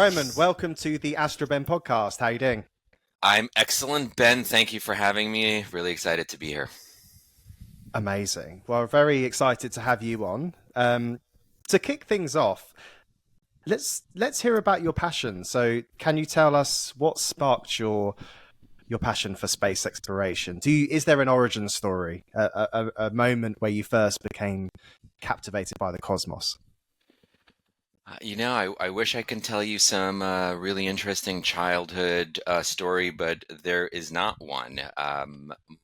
Roman, welcome to the Astroben podcast. How are you doing? I'm excellent, Ben. Thank you for having me. Really excited to be here. Amazing. Well, very excited to have you on. To kick things off, let's hear about your passion. So, can you tell us what sparked your passion for space exploration? Is there an origin story, a moment where you first became captivated by the cosmos? I wish I could tell you some really interesting childhood story, but there is not one.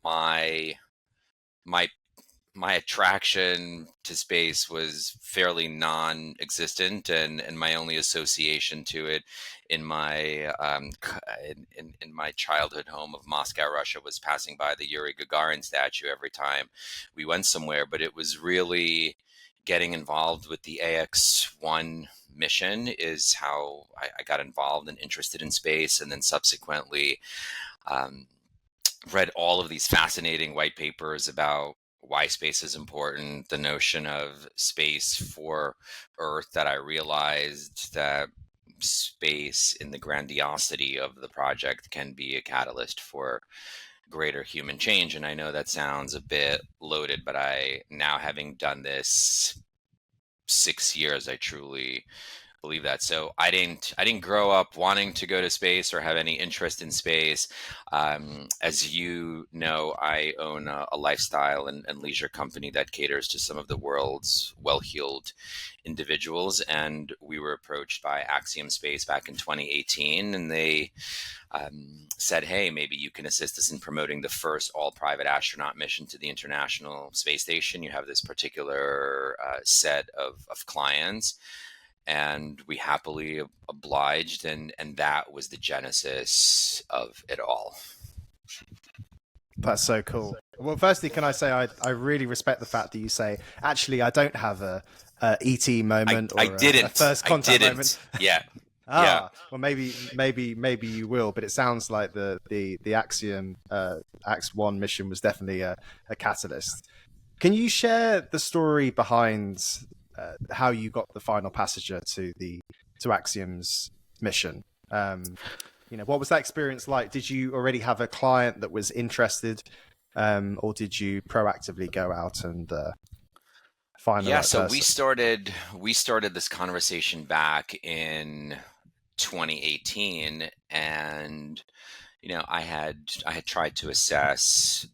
My my my attraction to space was fairly non-existent, and my only association to it in my in my childhood home of Moscow, Russia, was passing by the Yuri Gagarin statue every time we went somewhere. But it was really getting involved with the AX-1 mission is how I got involved and interested in space, and then subsequently um, read all of these fascinating white papers about why space is important, the notion of space for Earth, that I realized that space in the grandiosity of the project can be a catalyst for greater human change. And I know that sounds a bit loaded, but I now, having done this 6 years, I truly believe that. So I didn't grow up wanting to go to space or have any interest in space. As you know, I own a lifestyle and leisure company that caters to some of the world's well-heeled individuals, and we were approached by Axiom Space back in 2018, and they said, "Hey, maybe you can assist us in promoting the first all-private astronaut mission to the International Space Station. You have this particular set of clients." And we happily obliged, and that was the genesis of it all. That's so cool. Well, firstly, can I say I really respect the fact that you say, actually, I don't have a ET moment or I didn't. a first contact moment. Yeah. Yeah. Well, maybe you will, but it sounds like the Axiom Ax-1 mission was definitely a catalyst. Can you share the story behind how you got the final passenger to Axiom's mission? What was that experience like? Did you already have a client that was interested, or did you proactively go out and find the Yeah, right so person? we started this conversation back in 2018, and I had tried to assess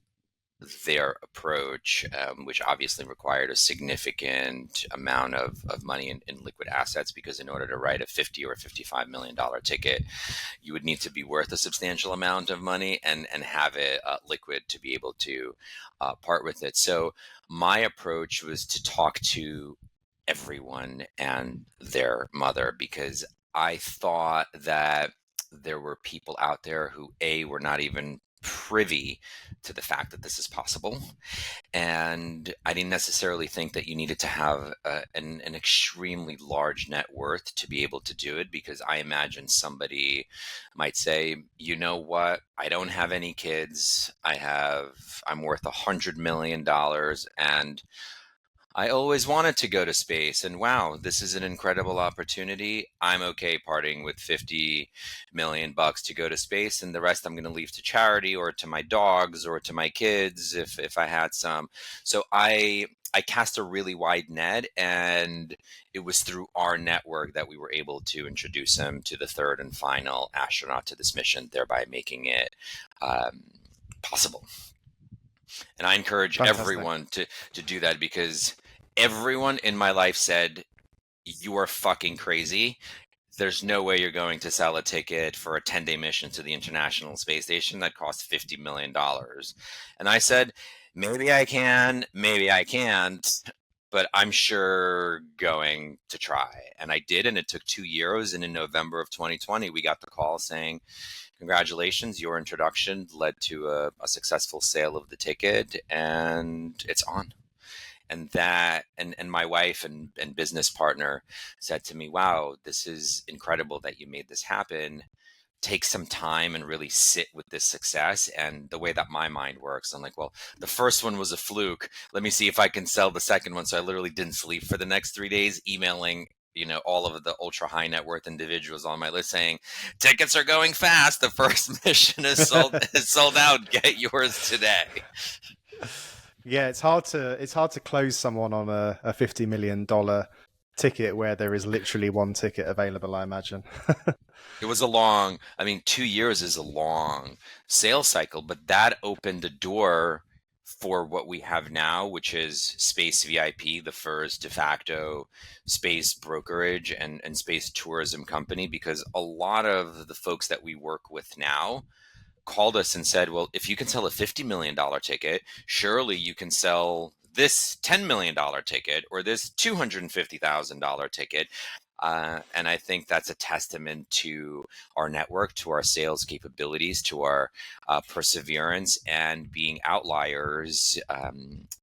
their approach, which obviously required a significant amount of money in liquid assets, because in order to write a 50 or $55 million ticket, you would need to be worth a substantial amount of money and have it liquid to be able to part with it. So my approach was to talk to everyone and their mother, because I thought that there were people out there who were not even privy to the fact that this is possible, and I didn't necessarily think that you needed to have an extremely large net worth to be able to do it, because I imagine somebody might say, you know what, I don't have any kids, I'm worth $100 million, and I always wanted to go to space, and wow, this is an incredible opportunity. I'm okay parting with 50 million bucks to go to space, and the rest I'm going to leave to charity or to my dogs or to my kids if I had some. So I cast a really wide net, and it was through our network that we were able to introduce him to the third and final astronaut to this mission, thereby making it possible. And I encourage Fantastic. everyone to do that, because everyone in my life said, you are fucking crazy. There's no way you're going to sell a ticket for a 10-day mission to the International Space Station that costs $50 million. And I said, maybe I can, maybe I can't, but I'm sure going to try. And I did, and it took 2 years. And in November of 2020, we got the call saying, congratulations, your introduction led to a successful sale of the ticket, and it's on. And my wife and business partner said to me, wow, this is incredible that you made this happen. Take some time and really sit with this success. And the way that my mind works, I'm like, well, the first one was a fluke. Let me see if I can sell the second one. So I literally didn't sleep for the next 3 days, emailing all of the ultra high net worth individuals on my list saying, tickets are going fast. The first mission is sold out. Get yours today. Yeah, it's hard to close someone on a $50 million ticket where there is literally one ticket available, I imagine. It was 2 years is a long sales cycle, but that opened the door for what we have now, which is SpaceVIP, the first de facto space brokerage and space tourism company, because a lot of the folks that we work with now called us and said, well, if you can sell a $50 million ticket, surely you can sell this $10 million ticket or this $250,000 ticket. And I think that's a testament to our network, to our sales capabilities, to our perseverance, and being outliers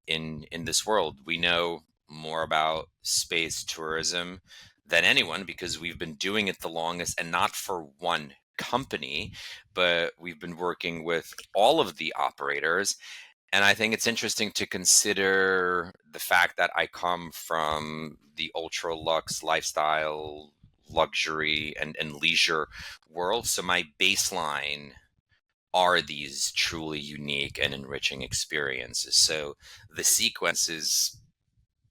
in this world. We know more about space tourism than anyone because we've been doing it the longest, and not for one company, but we've been working with all of the operators. And I think it's interesting to consider the fact that I come from the ultra luxe lifestyle, luxury, and leisure world. So my baseline are these truly unique and enriching experiences. So the sequence is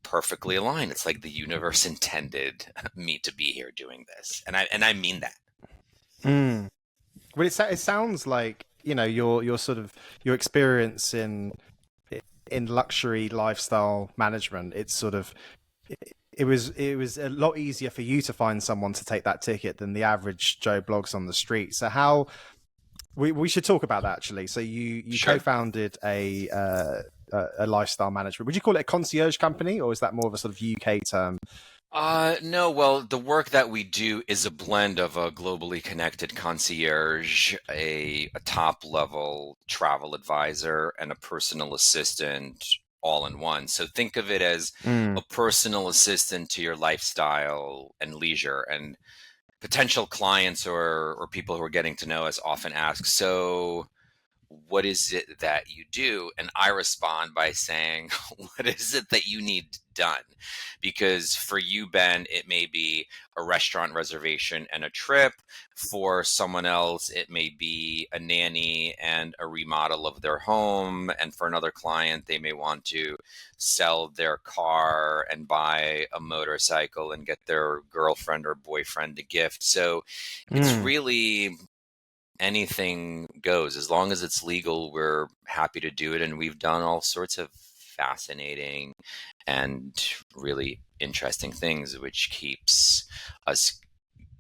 perfectly aligned. It's like the universe intended me to be here doing this. And I mean that. Mm. Well, it sounds like your sort of your experience in luxury lifestyle management. It's sort of it was a lot easier for you to find someone to take that ticket than the average Joe Blogs on the street. So how we should talk about that actually. So you Sure. co-founded a lifestyle management. Would you call it a concierge company, or is that more of a sort of UK term? No, well, the work that we do is a blend of a globally connected concierge, a top level travel advisor, and a personal assistant all in one. So think of it as a Mm. personal assistant to your lifestyle and leisure. And potential clients or people who are getting to know us often ask, so what is it that you do? And I respond by saying, what is it that you need done? Because for you, Ben, it may be a restaurant reservation and a trip. For someone else, it may be a nanny and a remodel of their home. And for another client, they may want to sell their car and buy a motorcycle and get their girlfriend or boyfriend a gift. So it's Mm. really anything goes. As long as it's legal, we're happy to do it. And we've done all sorts of fascinating and really interesting things, which keeps us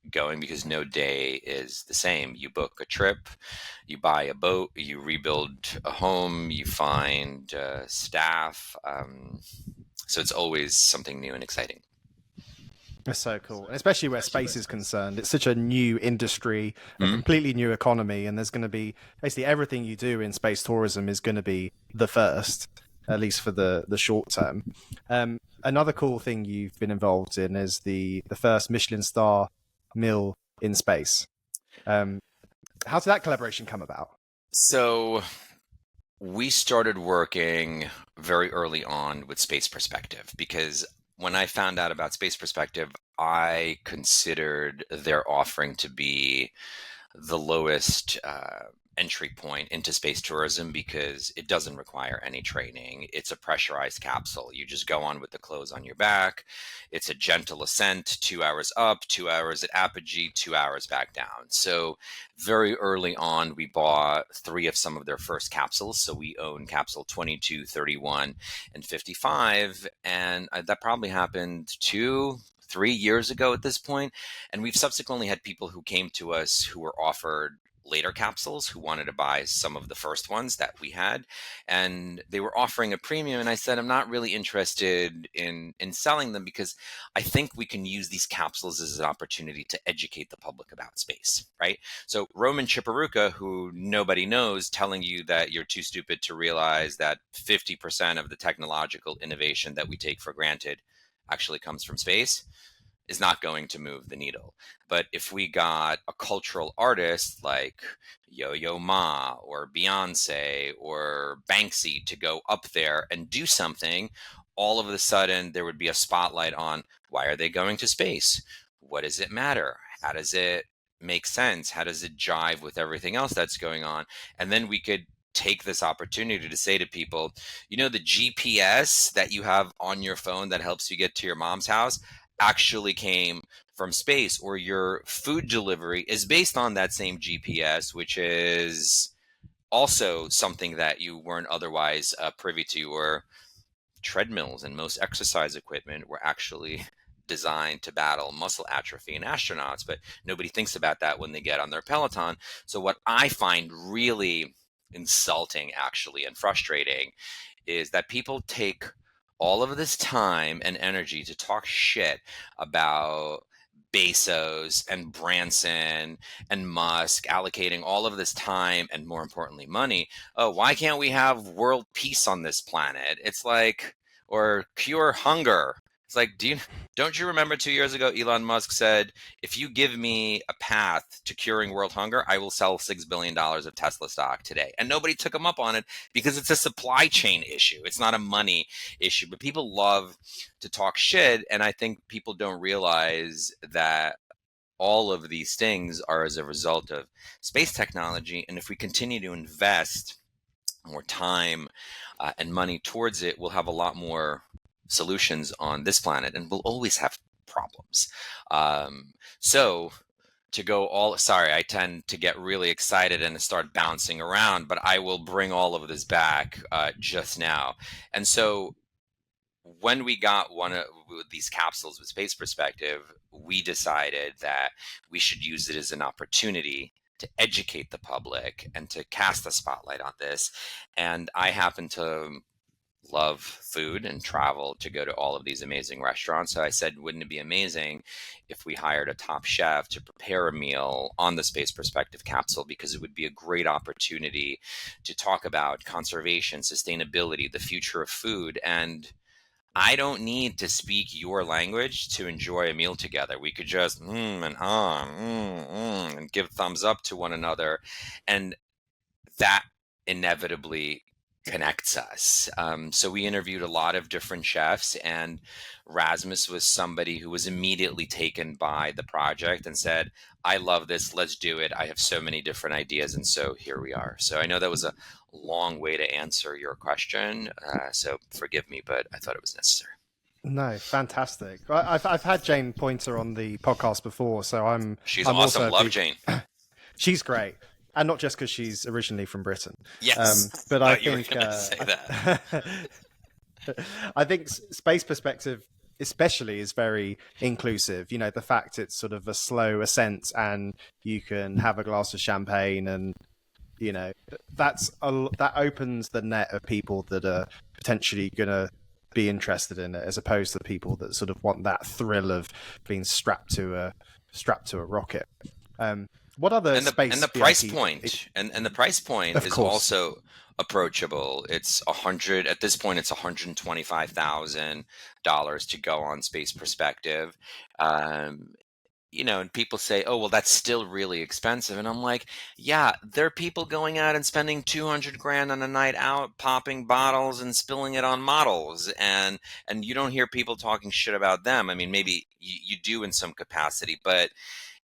going because no day is the same. You book a trip, you buy a boat, you rebuild a home, you find staff. So it's always something new and exciting. That's so cool, and especially where space is concerned. It's such a new industry, a Mhm. completely new economy, and there's going to be basically everything you do in space tourism is going to be the first, at least for the short term. Another cool thing you've been involved in is the first Michelin star meal in space. How did that collaboration come about? So we started working very early on with Space Perspective because when I found out about Space Perspective, I considered their offering to be the lowest entry point into space tourism because it doesn't require any training. It's a pressurized capsule. You just go on with the clothes on your back. It's a gentle ascent, 2 hours up, 2 hours at apogee, 2 hours back down. So very early on, we bought 3 of some of their first capsules. So we own capsule 22, 31, and 55. And that probably happened 2-3 years ago at this point. And we've subsequently had people who came to us who were offered later capsules who wanted to buy some of the first ones that we had, and they were offering a premium, and I said I'm not really interested in selling them because I think we can use these capsules as an opportunity to educate the public about space, right? So Roman Chiporukha, who nobody knows, telling you that you're too stupid to realize that 50% of the technological innovation that we take for granted actually comes from space, is not going to move the needle. But if we got a cultural artist like Yo-Yo Ma or Beyonce or Banksy to go up there and do something, all of a sudden there would be a spotlight on, why are they going to space? What does it matter? How does it make sense? How does it jive with everything else that's going on? And then we could take this opportunity to say to people, the GPS that you have on your phone that helps you get to your mom's house actually came from space, or your food delivery is based on that same GPS, which is also something that you weren't otherwise privy to. Or treadmills and most exercise equipment were actually designed to battle muscle atrophy in astronauts, but nobody thinks about that when they get on their Peloton. So what I find really insulting, actually, and frustrating is that people take all of this time and energy to talk shit about Bezos and Branson and Musk allocating all of this time and, more importantly, money. Oh, why can't we have world peace on this planet? It's like, or cure hunger. It's like, don't you remember 2 years ago, Elon Musk said, if you give me a path to curing world hunger, I will sell $6 billion of Tesla stock today. And nobody took him up on it because it's a supply chain issue. It's not a money issue. But people love to talk shit. And I think people don't realize that all of these things are as a result of space technology. And if we continue to invest more time and money towards it, we'll have a lot more solutions on this planet, and we'll always have problems. So to go all, sorry, I tend to get really excited and start bouncing around, but I will bring all of this back just now. And so when we got one of these capsules with Space Perspective, we decided that we should use it as an opportunity to educate the public and to cast a spotlight on this. And I happen to love food and travel to go to all of these amazing restaurants. So I said, wouldn't it be amazing if we hired a top chef to prepare a meal on the Space Perspective capsule? Because it would be a great opportunity to talk about conservation, sustainability, the future of food. And I don't need to speak your language to enjoy a meal together. We could just and give thumbs up to one another. And that inevitably connects us. So we interviewed a lot of different chefs, and Rasmus was somebody who was immediately taken by the project and said, I love this, let's do it. I have so many different ideas. And so here we are. So I know that was a long way to answer your question. So forgive me, but I thought it was necessary. No, fantastic. I've had Jane Pointer on the podcast before, so she's I'm awesome. Also love Jane. She's great, and not just because she's originally from Britain. Yes, but I think you were gonna say that. I think Space Perspective especially is very inclusive. You know, the fact it's sort of a slow ascent and you can have a glass of champagne, and you know that opens the net of people that are potentially gonna be interested in it, as opposed to the people that sort of want that thrill of being strapped to a rocket. What other space and the price point and the price point is also approachable. It's at this point it's $125,000 to go on Space Perspective. And people say, oh, well, that's still really expensive. And I'm like, yeah, there are people going out and spending 200 grand on a night out, popping bottles and spilling it on models. And you don't hear people talking shit about them. I mean, maybe you do in some capacity, but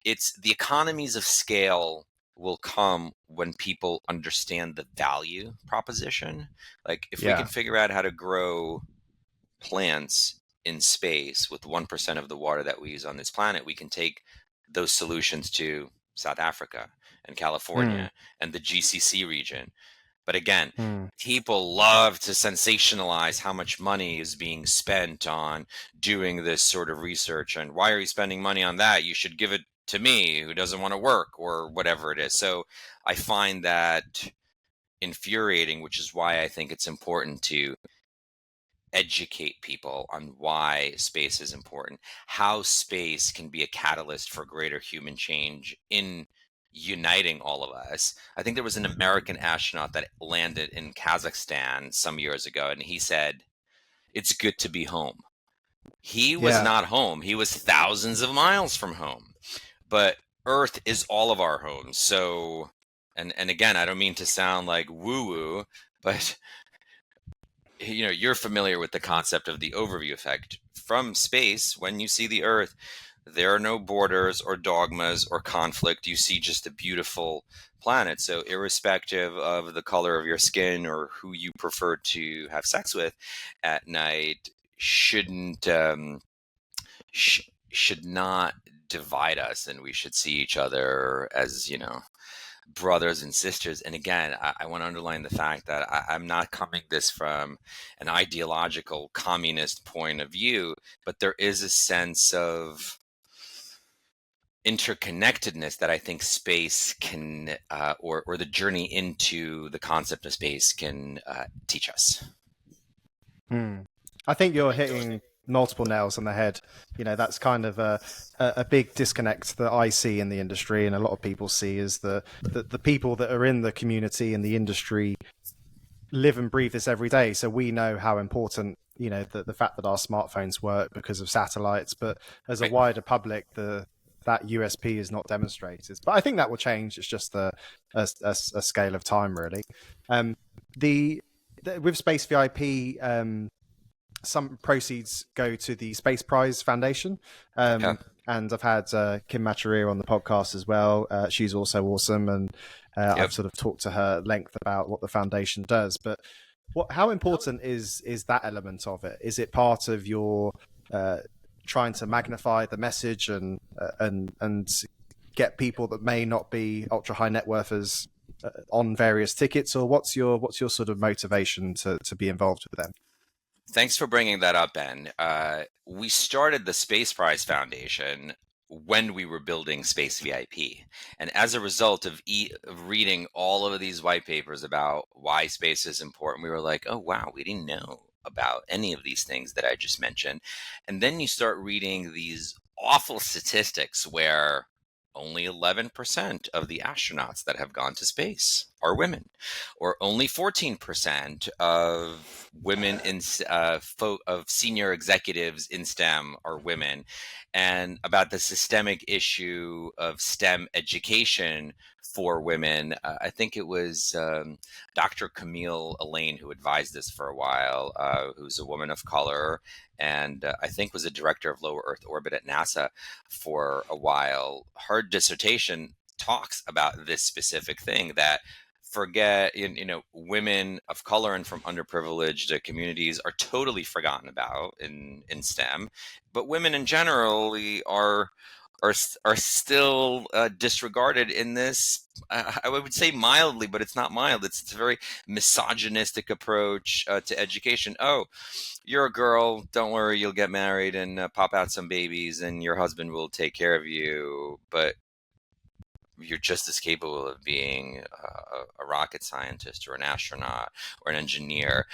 it's the economies of scale will come when people understand the value proposition. Like if we can figure out how to grow plants in space with 1% of the water that we use on this planet, we can take those solutions to South Africa and California and the GCC region. But again, people love to sensationalize how much money is being spent on doing this sort of research. And why are you spending money on that? You should give it to me who doesn't want to work, or whatever it is. So I find that infuriating, which is why I think it's important to educate people on why space is important, how space can be a catalyst for greater human change in uniting all of us. I think there was an American astronaut that landed in Kazakhstan some years ago, and he said, it's good to be home. He was not home. He was thousands of miles from home. But Earth is all of our homes. So, and again, I don't mean to sound like woo-woo, but you're familiar with the concept of the overview effect. From space, when you see the Earth, there are no borders or dogmas or conflict. You see just a beautiful planet. So, irrespective of the color of your skin or who you prefer to have sex with at night, shouldn't should not divide us, and we should see each other as brothers and sisters. And again, I want to underline the fact that I'm not coming this from an ideological communist point of view, but there is a sense of interconnectedness that I think space can, or the journey into the concept of space can teach us. Hmm. I think you're hitting multiple nails on the head. That's kind of a big disconnect that I see in the industry, and a lot of people see, is the people that are in the community and the industry live and breathe this every day. So we know how important, the fact that our smartphones work because of satellites, but as a Right. wider public, that USP is not demonstrated. But I think that will change. It's just a scale of time, really. Um, with Space VIP, some proceeds go to the Space Prize Foundation. Okay. And I've had Kim Macharia on the podcast as well. She's also awesome, and Yep. I've sort of talked to her at length about what the foundation does. But how important is that element of it? Is it part of your trying to magnify the message and get people that may not be ultra high net worthers on various tickets, or what's your sort of motivation to be involved with them? Thanks for bringing that up, Ben. We started the Space Prize Foundation when we were building Space VIP. And as a result of reading all of these white papers about why space is important, we were like, oh, wow, we didn't know about any of these things that I just mentioned. And then you start reading these awful statistics where only 11% of the astronauts that have gone to space are women, or only 14% of women of senior executives in STEM are women, and about the systemic issue of STEM education for women. I think it was Dr. Camille Elaine who advised this for a while, who's a woman of color, and I think was a director of low Earth orbit at NASA for a while. Her dissertation talks about this specific thing, that forget women of color and from underprivileged communities are totally forgotten about in STEM, but women in general are still disregarded in this. I would say mildly, but it's not mild. It's a very misogynistic approach to education. Oh, you're a girl. Don't worry, you'll get married and pop out some babies, and your husband will take care of you. But you're just as capable of being a rocket scientist or an astronaut or an engineer.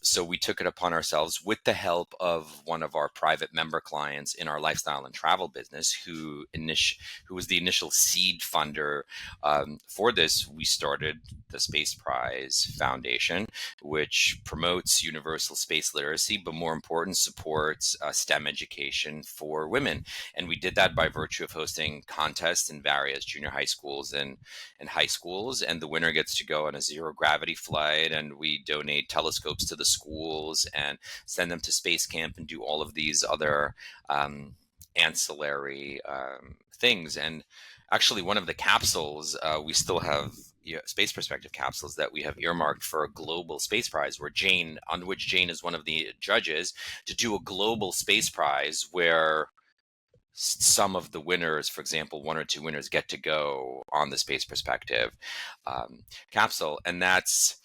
So we took it upon ourselves, with the help of one of our private member clients in our lifestyle and travel business, who was the initial seed funder for this. We started the Space Prize Foundation, which promotes universal space literacy, but more important, supports STEM education for women. And we did that by virtue of hosting contests in various junior high schools and high schools. And the winner gets to go on a zero gravity flight. And we donate telescopes to the schools and send them to space camp and do all of these other ancillary things. And actually, one of the capsules, we still have space perspective capsules that we have earmarked for a global space prize, on which Jane is one of the judges, to do a global space prize where some of the winners, for example, one or two winners, get to go on the space perspective capsule. And that's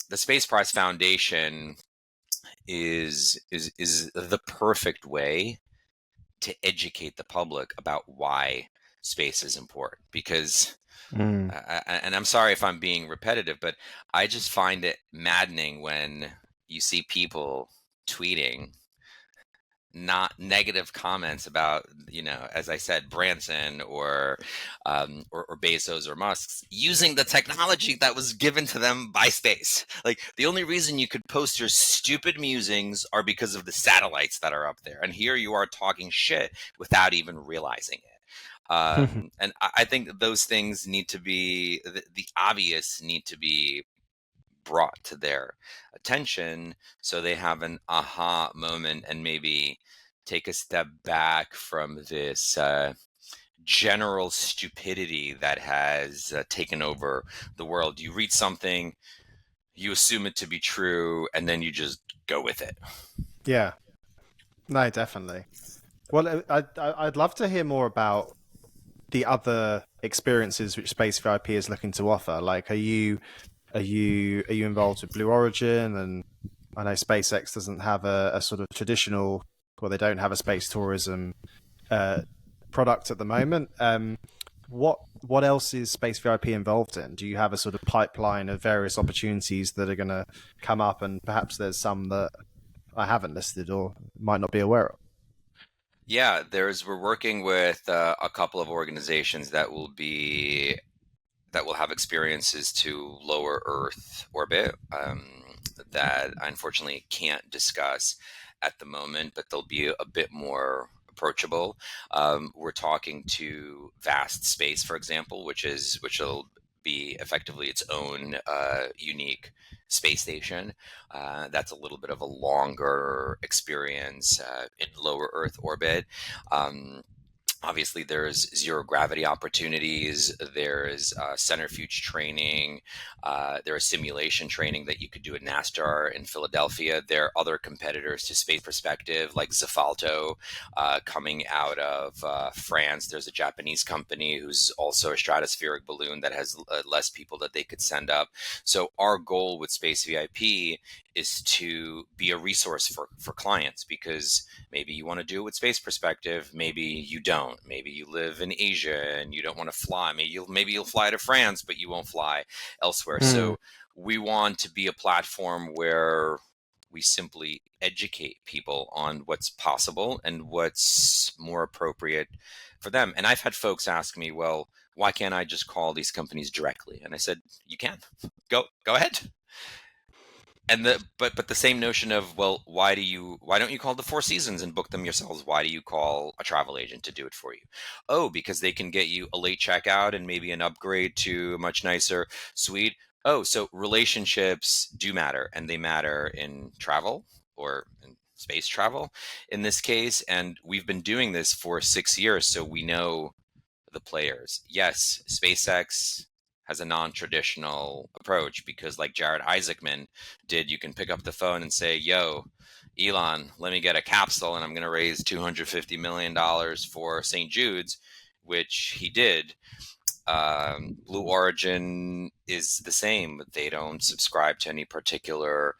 the Space Prize Foundation is the perfect way to educate the public about why space is important. Because and I'm sorry if I'm being repetitive, but I just find it maddening when you see people tweeting not negative comments about, as I said, Branson or Bezos or Musk's using the technology that was given to them by space. Like, the only reason you could post your stupid musings are because of the satellites that are up there, and here you are talking shit without even realizing it. And I think that those things need to be, the obvious need to be brought to their attention, so they have an aha moment and maybe take a step back from this general stupidity that has taken over the world. You read something, you assume it to be true, and then you just go with it. Yeah. No, definitely. Well, I'd love to hear more about the other experiences which Space VIP is looking to offer. Like, are you involved with Blue Origin? And I know SpaceX doesn't have a sort of traditional, well, they don't have a space tourism uh, product at the moment. What else is Space VIP involved in? Do you have a sort of pipeline of various opportunities that are going to come up, and perhaps there's some that I haven't listed or might not be aware of? Yeah, we're working with a couple of organizations that will have experiences to lower Earth orbit, that I unfortunately can't discuss at the moment, but they'll be a bit more approachable. We're talking to Vast Space, for example, which will be effectively its own unique space station. That's a little bit of a longer experience in lower Earth orbit. Um, Obviously, there's zero gravity opportunities. There's centrifuge training. There is simulation training that you could do at NASTAR in Philadelphia. There are other competitors to Space Perspective, like Zafalto, coming out of France. There's a Japanese company who's also a stratospheric balloon that has less people that they could send up. So our goal with Space VIP is to be a resource for clients, because maybe you want to do it with Space Perspective, maybe you don't. Maybe you live in Asia and you don't want to fly. Maybe you'll fly to France, but you won't fly elsewhere. Mm, So we want to be a platform where we simply educate people on what's possible and what's more appropriate for them. And I've had folks ask me, well, why can't I just call these companies directly? And I said, you can. Go ahead. And but the same notion of, well, why don't you call the Four Seasons and book them yourselves? Why do you call a travel agent to do it for you? Oh, because they can get you a late checkout and maybe an upgrade to a much nicer suite. Oh, so relationships do matter, and they matter in travel, or in space travel in this case. And we've been doing this for 6 years, so we know the players. Yes, SpaceX has a non-traditional approach, because like Jared Isaacman did, you can pick up the phone and say, yo, Elon, let me get a capsule and I'm going to raise $250 million for St. Jude's, which he did. Blue Origin is the same. They don't subscribe to any particular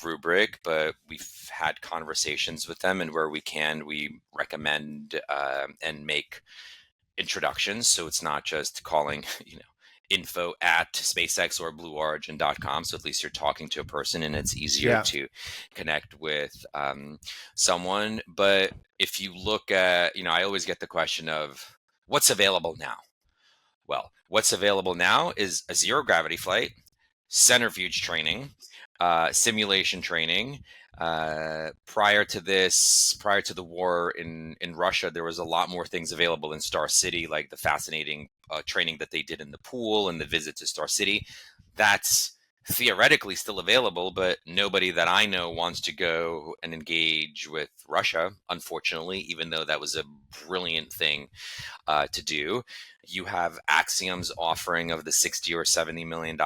rubric, but we've had conversations with them, and where we can, we recommend and make introductions. So it's not just calling, info at SpaceX or blueorigin.com. So at least you're talking to a person and it's easier yeah. to connect with someone. But if you look at, I always get the question of what's available now. Well, what's available now is a zero gravity flight, centrifuge training, simulation training. Prior to the war in Russia, there was a lot more things available in Star City, like the fascinating training that they did in the pool and the visit to Star City. That's theoretically still available, but nobody that I know wants to go and engage with Russia, unfortunately, even though that was a brilliant thing to do. You have Axiom's offering of the 60 or $70 million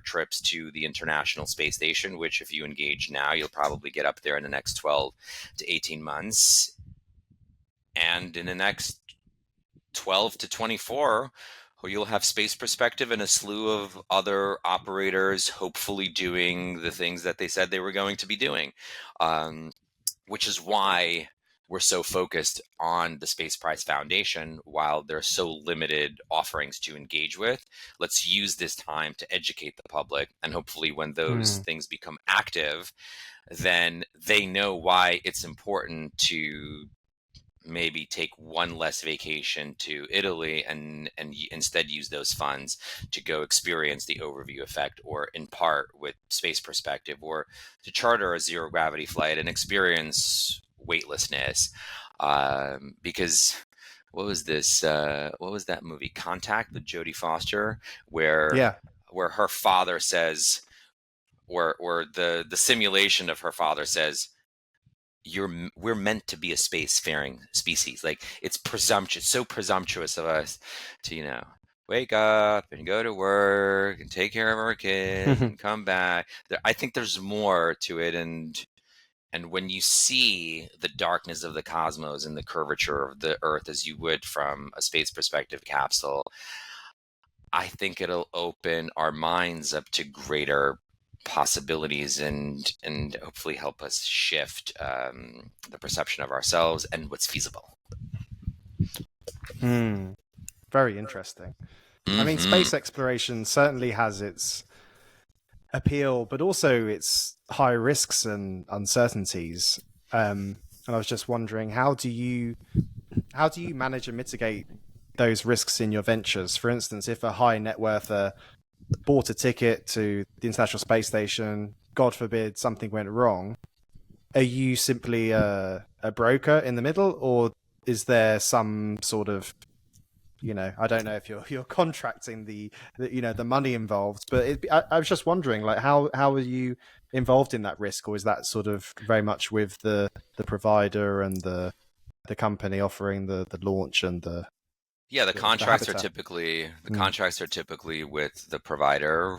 trips to the International Space Station, which if you engage now, you'll probably get up there in the next 12 to 18 months. And in the next 12 to 24, you'll have Space Perspective and a slew of other operators hopefully doing the things that they said they were going to be doing. Which is why we're so focused on the Space Prize Foundation. While there are so limited offerings to engage with, let's use this time to educate the public. And hopefully when those Mm, things become active, then they know why it's important to maybe take one less vacation to Italy, and instead use those funds to go experience the overview effect, or in part with Space Perspective, or to charter a zero gravity flight and experience weightlessness. Because what was this? What was that movie, Contact, with Jodie Foster, where yeah. where her father says, or the simulation of her father says, we're meant to be a spacefaring species. Like, it's presumptuous, so presumptuous of us to, wake up and go to work and take care of our kids and come back. I think there's more to it, and when you see the darkness of the cosmos and the curvature of the Earth as you would from a space perspective capsule, I think it'll open our minds up to greater possibilities and hopefully help us shift the perception of ourselves and what's feasible. Very interesting. I mean, Mm-hmm. space exploration certainly has its appeal, but also its high risks and uncertainties. And I was just wondering, how do you manage and mitigate those risks in your ventures? For instance, if a high net worther bought a ticket to the International Space Station, God forbid something went wrong, are you simply a broker in the middle, or is there some sort of, I don't know if you're contracting the money involved, but I was just wondering, like, how are you involved in that risk, or is that sort of very much with the provider and the company offering the launch and the contracts are habitat? typically with the provider.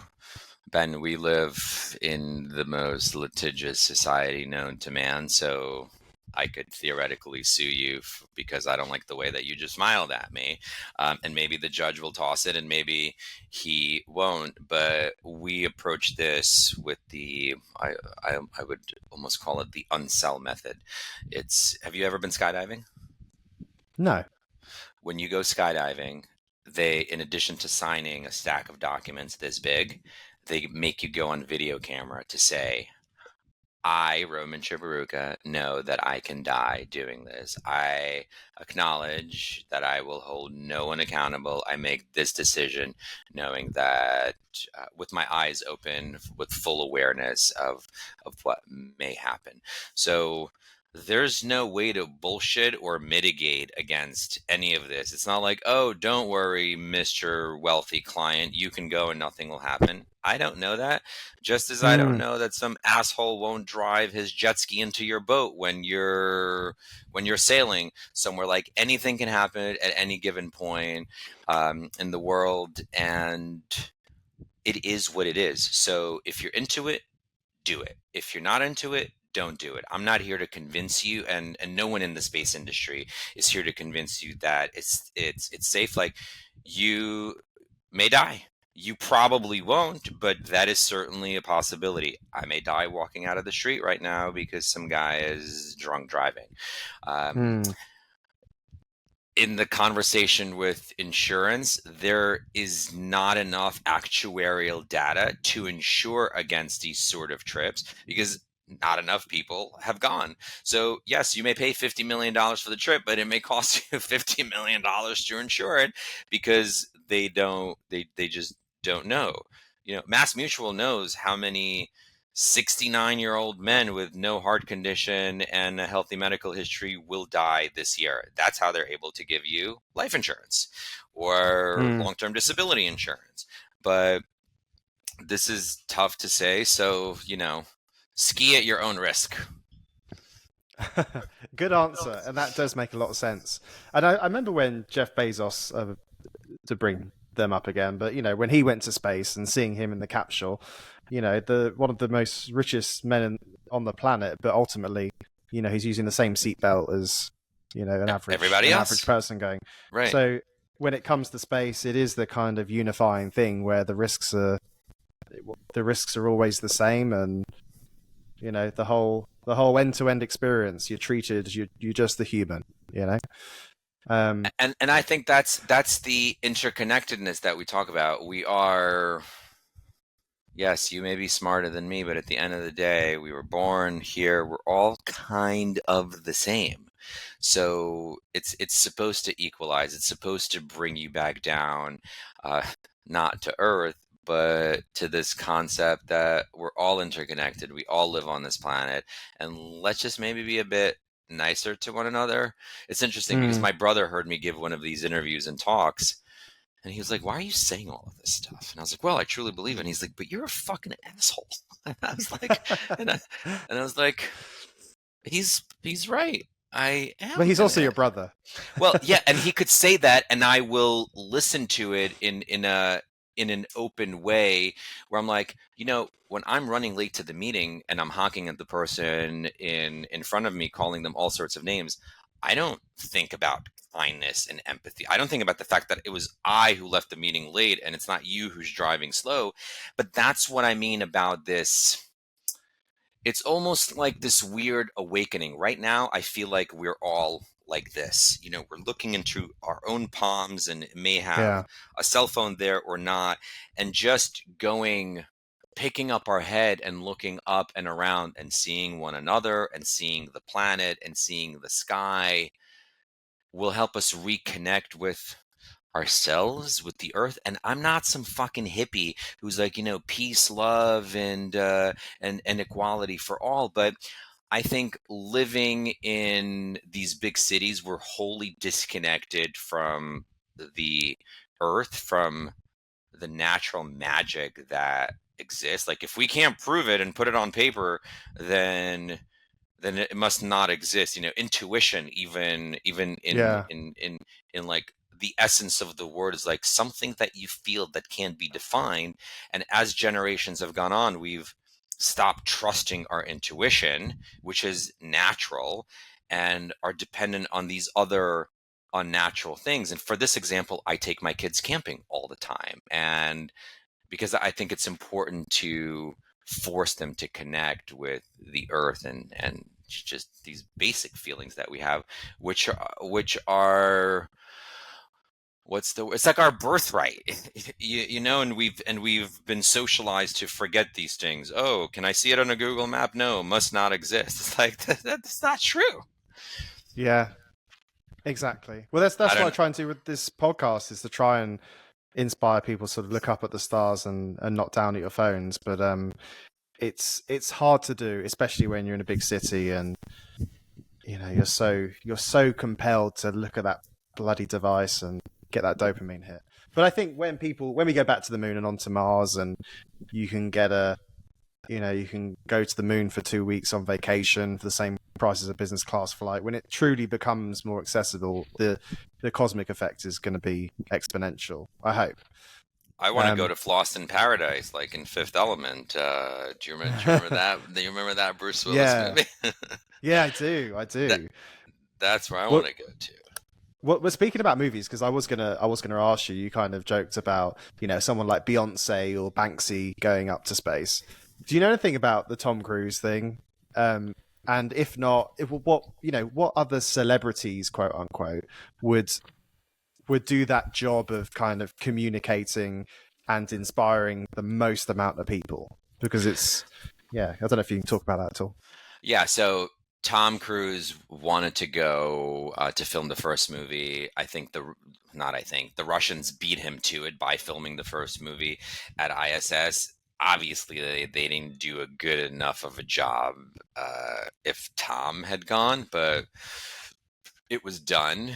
Ben, we live in the most litigious society known to man, so I could theoretically sue you because I don't like the way that you just smiled at me. And maybe the judge will toss it and maybe he won't, but we approach this with I would almost call it the unsell method. Have you ever been skydiving? No. When you go skydiving, they, in addition to signing a stack of documents this big, they make you go on video camera to say, I, Roman Chiporukha, know that I can die doing this. I acknowledge that I will hold no one accountable. I make this decision knowing that with my eyes open, with full awareness of what may happen. So there's no way to bullshit or mitigate against any of this. It's not like, oh, don't worry, Mr. Wealthy client, you can go and nothing will happen. I don't know that. Just as I don't know that some asshole won't drive his jet ski into your boat when you're sailing somewhere. Like, anything can happen at any given point in the world, and it is what it is. So if you're into it, do it. If you're not into it, don't do it. I'm not here to convince you, and no one in the space industry is here to convince you that it's safe. Like, you may die. You probably won't, but that is certainly a possibility. I may die walking out of the street right now because some guy is drunk driving. In the conversation with insurance, there is not enough actuarial data to insure against these sort of trips because not enough people have gone. So yes, you may pay $50 million for the trip, but it may cost you $50 million to insure it because they just don't know. Mass Mutual knows how many 69-year-old men with no heart condition and a healthy medical history will die this year. That's how they're able to give you life insurance or long-term disability insurance. But this is tough to say. So, ski at your own risk. Good answer. And that does make a lot of sense. And I remember when Jeff Bezos, to bring them up again, but when he went to space and seeing him in the capsule, one of the most richest men on the planet, but ultimately, he's using the same seatbelt as an average person going. Right. So when it comes to space, it is the kind of unifying thing where the risks are always the same, and the whole end-to-end experience, you're treated, you're just the human. And I think that's the interconnectedness that we talk about. We are, yes, you may be smarter than me, but at the end of the day, we were born here. We're all kind of the same. So it's supposed to equalize. It's supposed to bring you back down, not to Earth, but to this concept that we're all interconnected. We all live on this planet, and let's just maybe be a bit nicer to one another. It's interesting because my brother heard me give one of these interviews and talks, And he was like, "Why are you saying all of this stuff?" And I was like, "Well, I truly believe it." And he's like, "But you're a fucking asshole." And I was like, and I, and I was like, he's right. I But am he's also gonna. your brother. Well, yeah, and he could say that, and I will listen to it in an open way, where I'm like, when I'm running late to the meeting and I'm honking at the person in front of me, calling them all sorts of names, I don't think about kindness and empathy. I don't think about the fact that it was I who left the meeting late and it's not you who's driving slow. But that's what I mean about this. It's almost like this weird awakening. Right now, I feel like we're all like this. We're looking into our own palms, and it may have Yeah. a cell phone there or not, and just picking up our head and looking up and around and seeing one another and seeing the planet and seeing the sky will help us reconnect with ourselves, with the earth. And I'm not some fucking hippie who's like, peace, love, and equality for all. But I think living in these big cities, we're wholly disconnected from the earth, from the natural magic that exists. Like, if we can't prove it and put it on paper, then it must not exist. Intuition, even in Yeah. like the essence of the word, is like something that you feel that can't be defined. And as generations have gone on, we've stopped trusting our intuition, which is natural, and are dependent on these other unnatural things. And for this example, I take my kids camping all the time, and because I think it's important to force them to connect with the earth, and just these basic feelings that we have, which are it's like our birthright. And we've been socialized to forget these things. Oh, can I see it on a Google map? No, must not exist. It's like that's not true. Yeah. Exactly. Well, I that's what I don't. try and do with this podcast, is to try and inspire people to sort of look up at the stars and not down at your phones. But it's hard to do, especially when you're in a big city and you're so compelled to look at that bloody device and get that dopamine hit. But I think when we go back to the moon and onto Mars, and you can get you can go to the moon for 2 weeks on vacation for the same price as a business class flight. When it truly becomes more accessible, the cosmic effect is going to be exponential, I hope. I want to go Um, to Fhloston Paradise, like in Fifth Element. Do you remember that? Do you remember that Bruce Willis yeah, movie? yeah, I do, I that do. that's where I want What to go to. what we're speaking about movies, because I was gonna ask you. You kind of joked about someone like Beyonce or Banksy going up to space. Do you know anything about the Tom Cruise thing? Um, and if not, what other celebrities, quote unquote, would would do that job of kind of communicating and inspiring the most amount of people? Because yeah, I don't know if you can talk about that at all. Yeah, so Tom Cruise wanted to go to film the first movie. The Russians beat him to it by filming the first movie at ISS. Obviously, they didn't do a good enough of a job if Tom had gone, but it was done.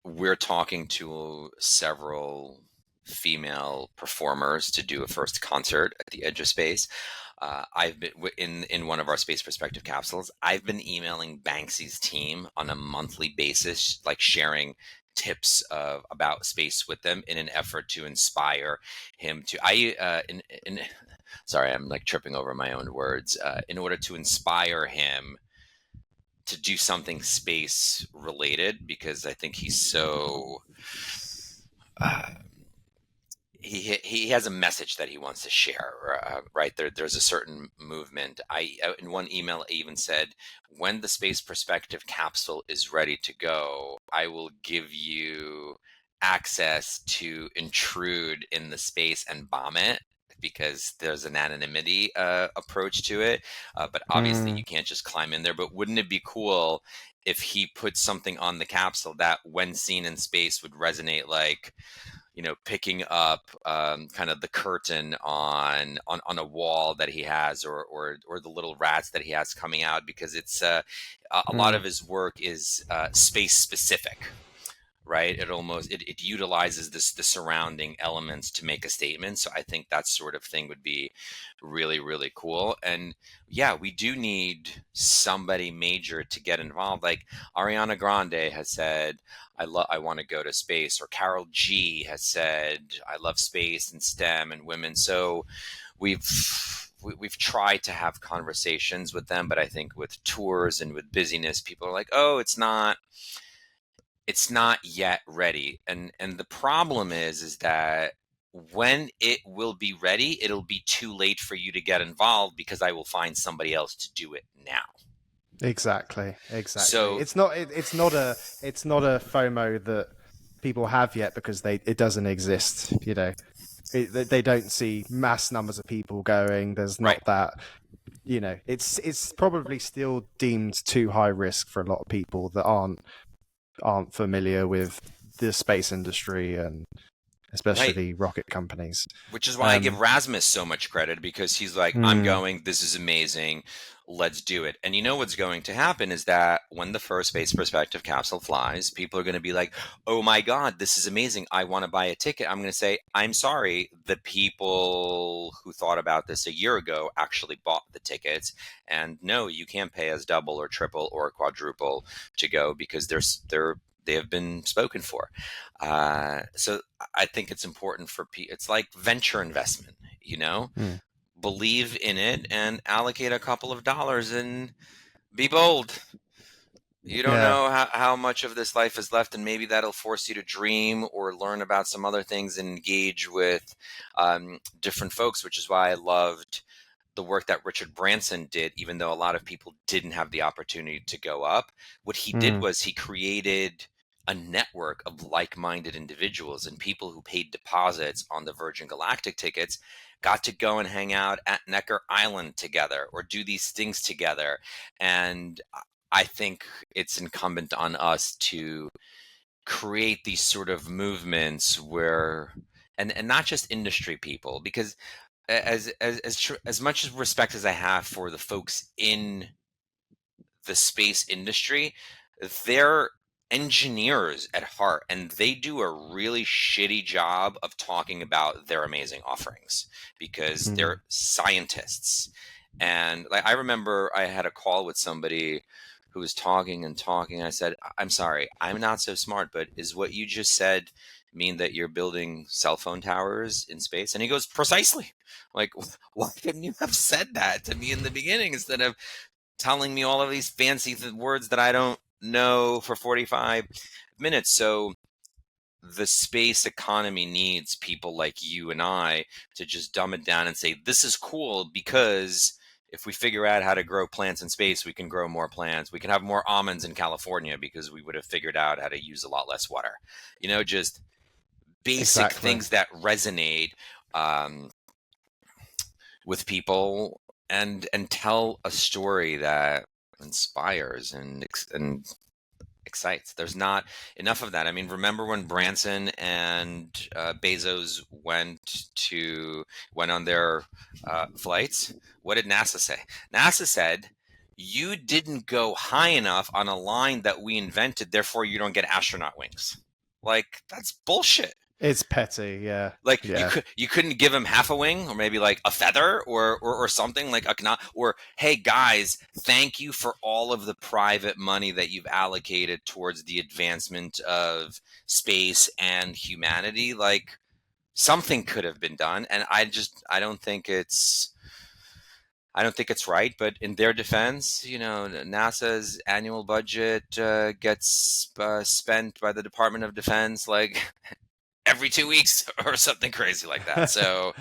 We're talking to several female performers to do a first concert at the edge of space. I've been in one of our space perspective capsules. I've been emailing Banksy's team on a monthly basis, like sharing tips about space with them in an effort to inspire him to. Sorry, I'm like tripping over my own words. In order to inspire him to do something space related, because I think he's so uh, he has a message that he wants to share. Right there's a certain movement. I In one email I even said, when the space perspective capsule is ready to go, I will give you access to intrude in the space and bomb it, because there's an anonymity approach to it. But obviously Mm, you can't just climb in there. But wouldn't it be cool if he put something on the capsule that when seen in space would resonate, like picking up kind of the curtain on a wall that he has, or the little rats that he has coming out, because it's a lot mm, of his work is space specific. right? It utilizes the surrounding elements to make a statement. So I think that sort of thing would be really, really cool. And yeah, we do need somebody major to get involved. Like Ariana Grande has said, I want to go to space, or Carol G has said, I love space and STEM and women. So we've tried to have conversations with them, but I think with tours and with busyness, people are like, oh, it's not yet ready. And the problem is that when it will be ready, it'll be too late for you to get involved because I will find somebody else to do it now. Exactly. So It's not it's not a FOMO that people have yet because it doesn't exist. You know, they don't see mass numbers of people going. There's right. not that. You know, it's probably still deemed too high risk for a lot of people that aren't familiar with the space industry and Right. especially rocket companies. Which is why I give Rasmus so much credit, because he's like, I'm Mm, going, this is amazing, let's do it. And you know what's going to happen is that when the first Space Perspective capsule flies, people are going to be like, oh my God, this is amazing. I want to buy a ticket. I'm going to say, I'm sorry. The people who thought about this a year ago actually bought the tickets. And no, you can't pay us double or triple or quadruple to go, because they have been spoken for. So I think it's important for people. It's like venture investment, mm, believe in it and allocate a couple of dollars and be bold. You don't yeah. know how much of this life is left, and maybe that'll force you to dream or learn about some other things and engage with different folks, which is why I loved the work that Richard Branson did, even though a lot of people didn't have the opportunity to go up. What he did Mm, was he created a network of like-minded individuals, and people who paid deposits on the Virgin Galactic tickets got to go and hang out at Necker Island together or do these things together. And I think it's incumbent on us to create these sort of movements where, and not just industry people, because as much respect as I have for the folks in the space industry, they're engineers at heart, and they do a really shitty job of talking about their amazing offerings because they're mm. scientists. And like, I remember I had a call with somebody who was talking and talking. I said, I'm sorry, I'm not so smart, but is what you just said mean that you're building cell phone towers in space? And he goes, precisely. Like, why couldn't you have said that to me in the beginning instead of telling me all of these fancy words that I don't know for 45 minutes? So the space economy needs people like you and I to just dumb it down and say, this is cool because if we figure out how to grow plants in space, we can grow more plants. We can have more almonds in California because we would have figured out how to use a lot less water. Just basic Exactly. things that resonate um, with people, and tell a story that inspires and excites. There's not enough of that. I mean, remember when Branson and Bezos went on their flights? What did NASA say? NASA said, you didn't go high enough on a line that we invented, therefore you don't get astronaut wings. Like, that's bullshit. It's petty. Yeah. Like, Yeah. you couldn't give him half a wing, or maybe like a feather, or something like a, or hey guys, thank you for all of the private money that you've allocated towards the advancement of space and humanity. Like, something could have been done, and I don't think it's right. But in their defense, NASA's annual budget gets spent by the Department of Defense like every 2 weeks or something crazy like that. So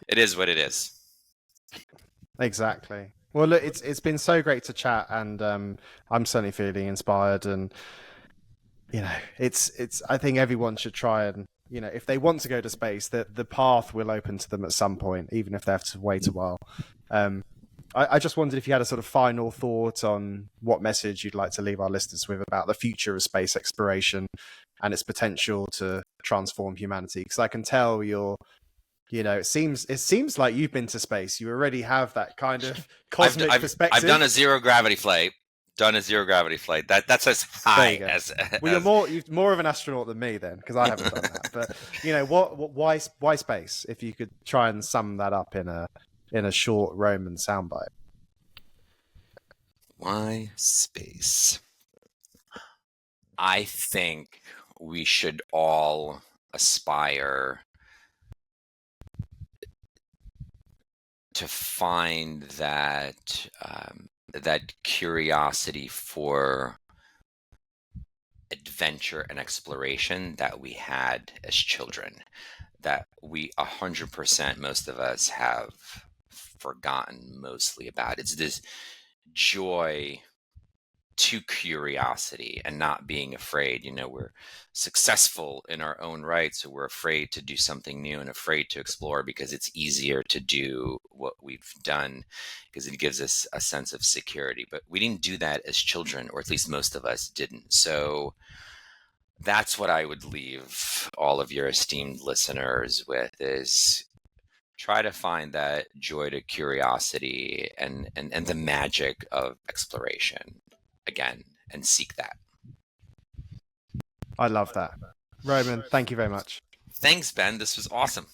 it is what it is. Exactly. Well, look, it's been so great to chat, and I'm certainly feeling inspired. And it's. I think everyone should try and if they want to go to space, that the path will open to them at some point, even if they have to wait a while. Um, I just wondered if you had a sort of final thought on what message you'd like to leave our listeners with about the future of space exploration and its potential to transform humanity. Because I can tell it seems like you've been to space. You already have that kind of I've cosmic I've I've done a perspective. zero gravity flight. done a zero gravity flight. That's as There you high go. as Well, you're more of an astronaut than me then, because I haven't done that. But why space? If you could try and sum that up in a short Roman soundbite. why space. I think we should all aspire to find that curiosity for adventure and exploration that we had as children, that we 100%, most of us, have forgotten mostly about. It's this joy to curiosity and not being afraid. We're successful in our own right, so we're afraid to do something new and afraid to explore because it's easier to do what we've done because it gives us a sense of security. But we didn't do that as children, or at least most of us didn't. So that's what I would leave all of your esteemed listeners with, is try to find that joy to curiosity and the magic of exploration again, and seek that. I love that. Roman, thank you very much. Thanks, Ben. This was awesome.